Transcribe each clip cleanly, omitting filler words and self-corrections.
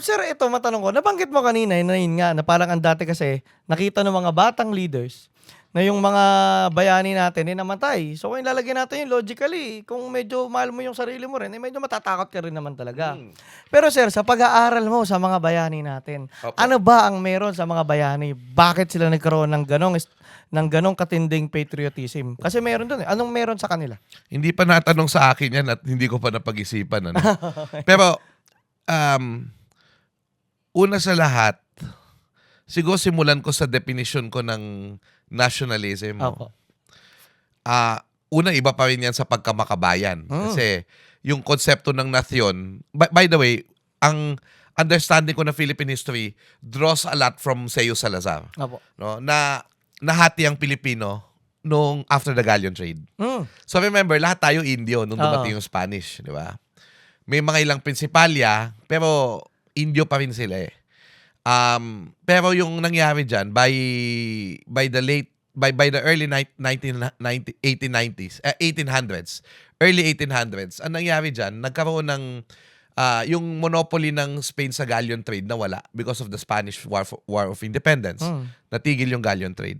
Sir, ito matanong ko, nabanggit mo kanina na yun nga, na parang ang dati kasi nakita ng mga batang leaders na yung mga bayani natin namatay. So kung ilalagay natin yun logically, kung medyo mahal mo yung sarili mo rin, medyo matatakot ka rin naman talaga. Hmm, Pero sir, sa pag-aaral mo sa mga bayani natin, opo. ano ba ang meron sa mga bayani? Bakit sila nagkaroon ng ganong katinding patriotism? Kasi meron dun eh. Anong meron sa kanila? Hindi pa natanong sa akin yan at hindi ko pa napag-isipan. Ano? Pero, um, una sa lahat, siguro simulan ko sa definition ko ng nationalism. Opo. Una, iba pa rin yan sa pagkamakabayan. Mm. Kasi yung konsepto ng nasyon, by the way, ang understanding ko ng Philippine history draws a lot from Seo Salazar. Opo. No? Na nahati ang Pilipino nung after the galleon trade. Mm. So remember, lahat tayo Indio nung Oo. dumating yung Spanish, di ba? May mga ilang prinsipalya, pero Indio pa rin sila eh. Pero yung nangyari diyan by the early 1890s, 1800s, early 1800s, ang nangyari diyan, nagkaroon ng yung monopoly ng Spain sa galleon trade nawala because of the Spanish War of Independence. Mm. Natigil yung galleon trade.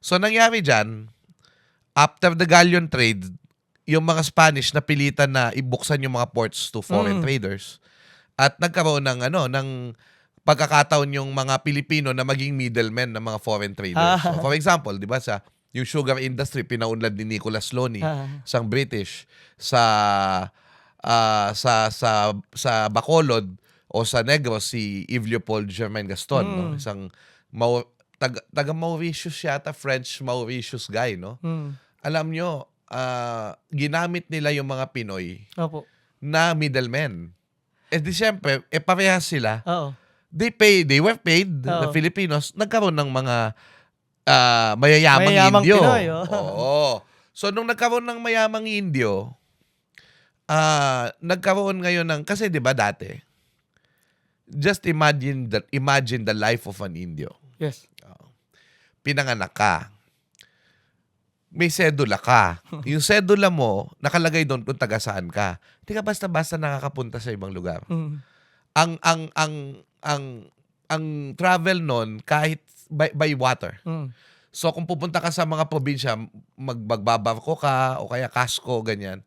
So nangyari diyan, after the galleon trade, yung mga Spanish napilitan na ibuksan yung mga ports to foreign traders at nagkaroon ng pagkakataon yung mga Pilipino na maging middlemen ng mga foreign traders. So, for example, 'di ba yung sugar industry pinaunlad ni Nicholas Loney, isang British sa Bacolod o sa Negros si Yves Leopold Germain Gaston, no? Isang taga Mauritius yata, French Mauritius guy, no? Alam nyo, ginamit nila yung mga Pinoy Opo. na middlemen. Eh di syempre, parehas sila. Oo. They were paid, the Oo. Filipinos, nagkaroon ng mga mayayamang Mayayamang Indio. Pinoy, oh. Oo. So, nung nagkaroon ng mayamang Indio, nagkaroon ngayon ng, kasi di ba dati, just imagine the life of an Indio. Yes. Pinanganak ka. May sedula ka. Yung sedula mo, nakalagay doon kung taga saan ka. Hindi ka basta-basta nakakapunta sa ibang lugar. Mm. Ang travel noon kahit by water. Mm. So kung pupunta ka sa mga probinsya, magbabarko ka o kaya kasko, ganyan.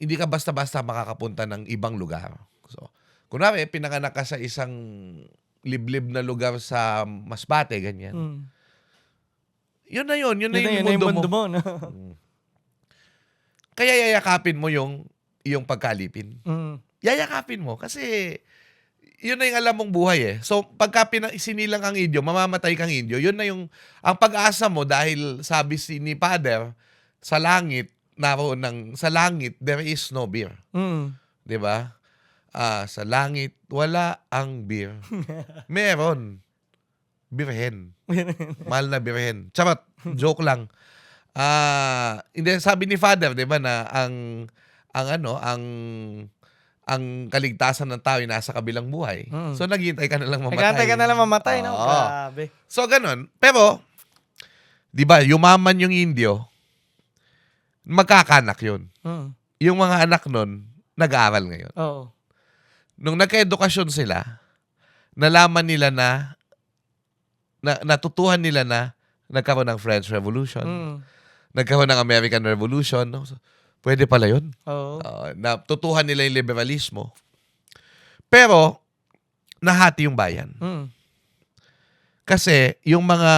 Hindi ka basta-basta makakapunta ng ibang lugar. So, kunwari, pinanganak ka sa isang liblib na lugar sa Masbate, ganyan. Mm. Yun na yun. Yun na Yun yung na yung mundo mundo mo. mo. No? Kaya yayakapin mo yung pagkalipin. Mm. Yayakapin mo kasi yun na yung alam mong buhay eh. So, pagka isinilang kang Indio, mamamatay kang Indio, yun na yung, ang pag-asa mo dahil sabi ni Father, sa langit, there is no beer. Mm. 'Di ba? Sa langit, wala ang beer. Meron. Birhen. Mahal na birhen. Charot. Joke lang. Hindi, sabi ni Father, 'di ba, na ang kaligtasan ng tao ay nasa kabilang buhay. Mm. So, naghihintay ka na lang mamatay. Nagkantay ka na lang mamatay, no? Oo. Grabe. So, ganun. Pero, 'di ba, yumaman yung Indio, magkakanak yun. Mm. Yung mga anak nun, nag-aaral ngayon. Oo. Nung nagka-edukasyon sila, nalaman nila natutuhan nila na nagkaroon ng French Revolution, Mm. nagkaroon ng American Revolution. No? So, pwede pala yun. Oo. Natutuhan nila yung liberalismo. Pero, nahati yung bayan. Mm. Kasi, yung mga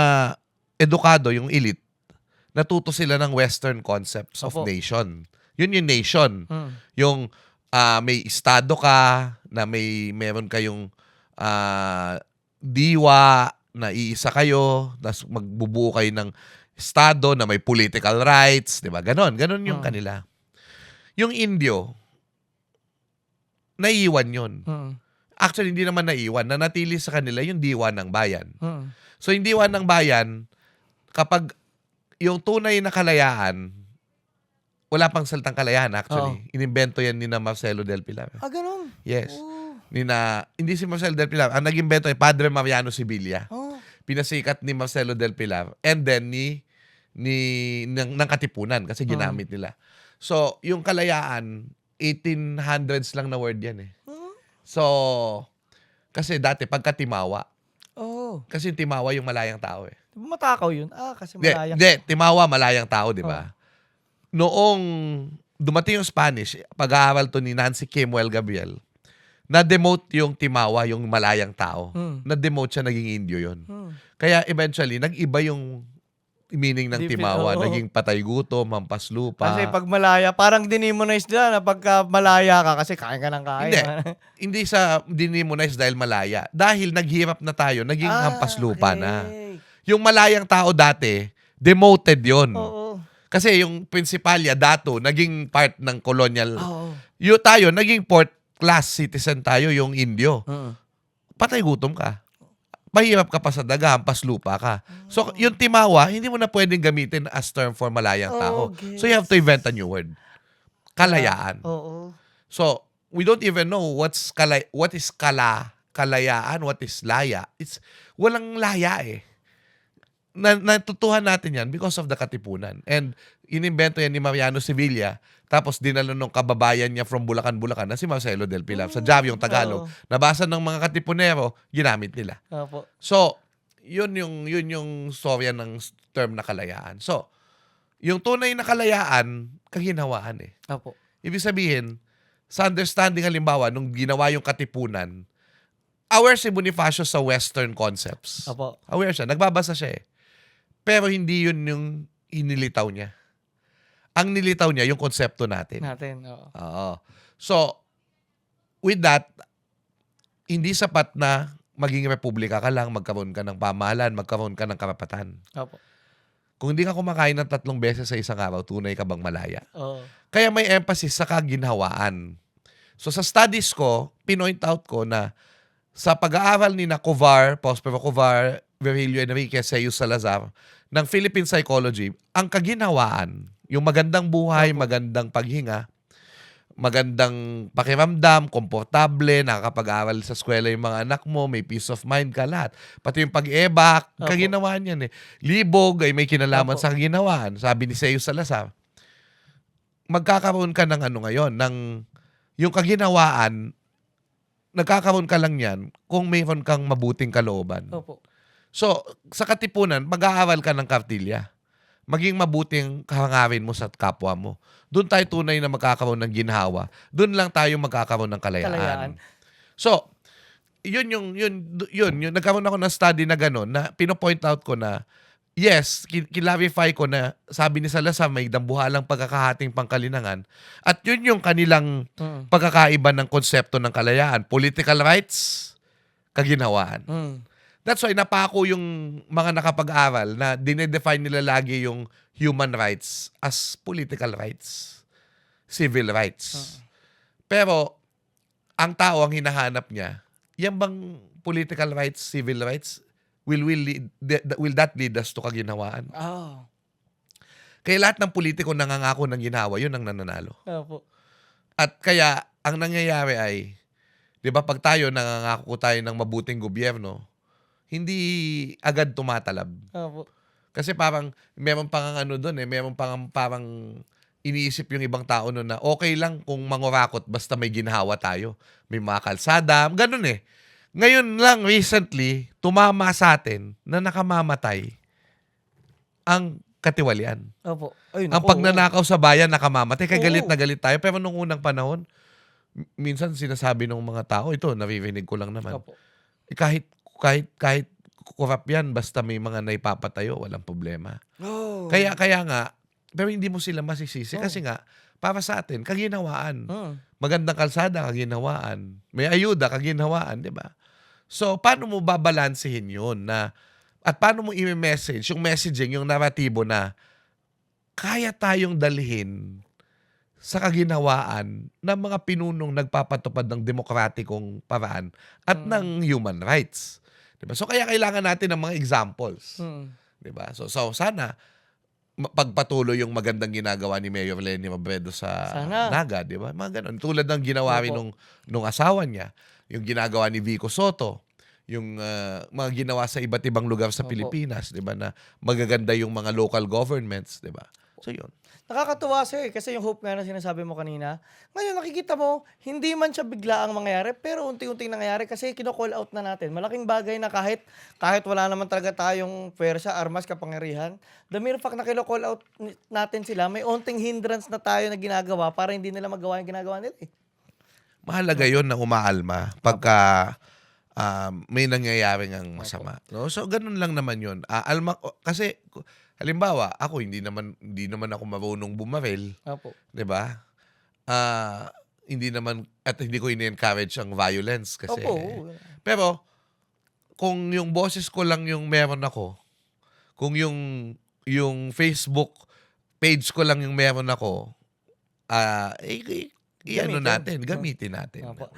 edukado, yung elite, natuto sila ng Western concepts of Opo. nation. Yun yung nation. Mm. Yung may estado ka, na meron kayong diwa, na iisa kayo, tapos magbubuo kayo ng estado na may political rights, di ba? Ganon yung kanila. Yung Indio, naiiwan yun. Mm. Actually, hindi naman naiiwan. Nanatili sa kanila yung diwa ng bayan. Mm. So, yung diwa ng bayan, kapag yung tunay na kalayaan, wala pang salitang kalayaan actually. Inimbento yan ni na Marcelo del Pilar. Ganun. Yes. Oh. Hindi si Marcelo del Pilar. Ang nag-imbento ay Padre Mariano Sibilia. Oh. Pinasikat ni Marcelo del Pilar and then ng Katipunan kasi ginamit nila. So, yung kalayaan, 1800s lang na word yan eh. So, kasi dati pagka Timawa, Oo. kasi yung Timawa yung malayang tao eh. Di ba matakaw yun? Kasi malaya. Hindi, Timawa malayang tao, di ba? Noong dumating yung Spanish, pag-aaral to ni Nancy Kemuel Gabriel, na-demote yung Timawa, yung malayang tao. Na-demote siya, naging Indio yun. Kaya eventually, nag-iba yung meaning ng Timawa. Oo. Naging patay gutom, hampas lupa. Kasi pag malaya, parang dinimonize nila na pagka malaya ka kasi kain ka ng kain. Hindi. Hindi sa dinimonize dahil malaya. Dahil naghirap na tayo, naging hampas lupa na. Yung malayang tao dati, demoted yon. Oo. Kasi yung Principalia, Dato, naging part ng colonial. Oo. Yung tayo, naging fourth class citizen tayo, yung Indio. Patay gutom ka. Mahirap ka pa sa daga, hampas lupa ka. So, yung Timawa, hindi mo na pwedeng gamitin as term for malayang tao. So, you have to invent a new word. Kalayaan. Oo. So, we don't even know what is kalayaan, what is laya. Walang laya eh. Natutuhan natin yan because of the Katipunan. And inimbento yan ni Mariano Sevilla, tapos dinala nung kababayan niya from Bulacan na si Marcelo del Pilar. Sa Javyong Tagalog, nabasa ng mga Katipunero, ginamit nila. Opo. So, yun yung storya ng term na kalayaan. So, yung tunay na kalayaan, kaginhawaan eh. Opo. Ibig sabihin, sa understanding halimbawa, nung ginawa yung Katipunan, aware si Bonifacio sa Western concepts. Opo. Aware siya. Nagbabasa siya eh. Pero hindi yun yung inilitaw niya. Ang nilitaw niya, yung konsepto natin. Oo. Oo. So, with that, hindi sapat na maging republika ka lang, magkaroon ka ng pamahalaan, magkaroon ka ng karapatan. Opo. Kung hindi ka kumakain ng 3 beses sa isang araw, tunay ka bang malaya? Oo. Kaya may emphasis sa kaginhawaan. So sa studies ko, pinoint out ko na sa pag-aaral ni Covar, Prospero Covar, Virgilio Enriquez, Ceus Salazar, ng Philippine Psychology, ang kaginhawaan, yung magandang buhay, magandang paghinga, magandang pakiramdam, komportable, nakakapag-aral sa eskwela yung mga anak mo, may peace of mind ka lahat. Pati yung pag-ebak, kaginawaan yan eh. Libog ay may kinalaman sa kaginawaan. Sabi ni Ceus Salazar, magkakaroon ka ng ano ngayon, ng yung kaginawaan, nagkakaroon ka lang yan kung mayroon kang mabuting kalooban. Opo. So, sa Katipunan, mag-aaral ka ng kartilya. Maging mabuting kahangarin mo sa kapwa mo. Doon tayo tunay na magkakaroon ng ginhawa. Doon lang tayo magkakaroon ng kalayaan. So, yun. Nagkaroon ako ng study na gano'n na pinopoint out ko na, yes, clarify ko na sabi ni Salazar may dambuhalang pagkakahating pangkalinangan. At yun yung kanilang pagkakaiba ng konsepto ng kalayaan. Political rights, kaginhawaan. That's why napako yung mga nakapag-aral na dinedefine nila lagi yung human rights as political rights, civil rights. Pero ang tao ang hinahanap niya, yan bang political rights, civil rights, will that lead us to kaginhawaan? Kaya lahat ng politiko nangangako ng ginhawa, yun ang nananalo. Opo. At kaya ang nangyayari ay, 'di ba, pag tayo nangangako tayo ng mabuting gobyerno, hindi agad tumatalab. Opo. Kasi parang meron pang ano doon eh, meron pang parang iniisip yung ibang tao noon na okay lang kung mangurakot basta may ginhawa tayo. May mga kalsada, ganun eh. Ngayon lang recently, tumama sa atin na nakamamatay ang katiwalian. Opo. Ayun, Ang pagnanakaw sa bayan nakamamatay. Kaya galit na galit tayo. Pero nung unang panahon, minsan sinasabi ng mga tao, ito, naririnig ko lang naman. Opo. Kahit kurap yan, basta may mga naipapatayo, walang problema. Kaya nga, pero hindi mo sila masisisi kasi nga, para sa atin, kaginhawaan. Magandang kalsada, kaginhawaan. May ayuda, kaginhawaan, di ba? So, paano mo babalansehin yun at paano mo i-message, yung messaging, yung naratibo na kaya tayong dalhin sa kaginhawaan ng mga pinunong nagpapatupad ng demokratikong paraan at ng human rights. Diba? So, kaya kailangan natin ng mga examples. Diba? So sana, pagpatuloy yung magandang ginagawa ni Mayor Leni Robredo sa Naga, di ba? Mga ganun. Tulad ng ginawa rin nung asawa niya, yung ginagawa ni Vico Soto, yung mga ginawa sa iba't ibang lugar sa Pilipinas, di ba? Na magaganda yung mga local governments, di ba? So yun. Nakakatuwa sir, kasi yung hope nga na sinasabi mo kanina, ngayon nakikita mo, hindi man siya biglaang mangyayari, pero unti-unting nangyayari kasi kino-call out na natin. Malaking bagay na kahit wala naman talaga tayong puwersa, armas, kapangyarihan, the mere fact na kino-call out natin sila, may onting hindrance na tayo na ginagawa para hindi nila magawa yung ginagawa nila eh. Mahalaga yon na umaalma pagka may nangyayari ngang masama. No? So, ganun lang naman yun. Kasi, halimbawa, ako, hindi naman ako marunong bumaril. Opo. 'Di ba? Hindi naman, at hindi ko ini-encourage ang violence kasi. Opo. Pero, kung yung boses ko lang yung meron ako, kung yung Facebook page ko lang yung meron ako, ano Gamitin. natin, gamitin natin. Opo.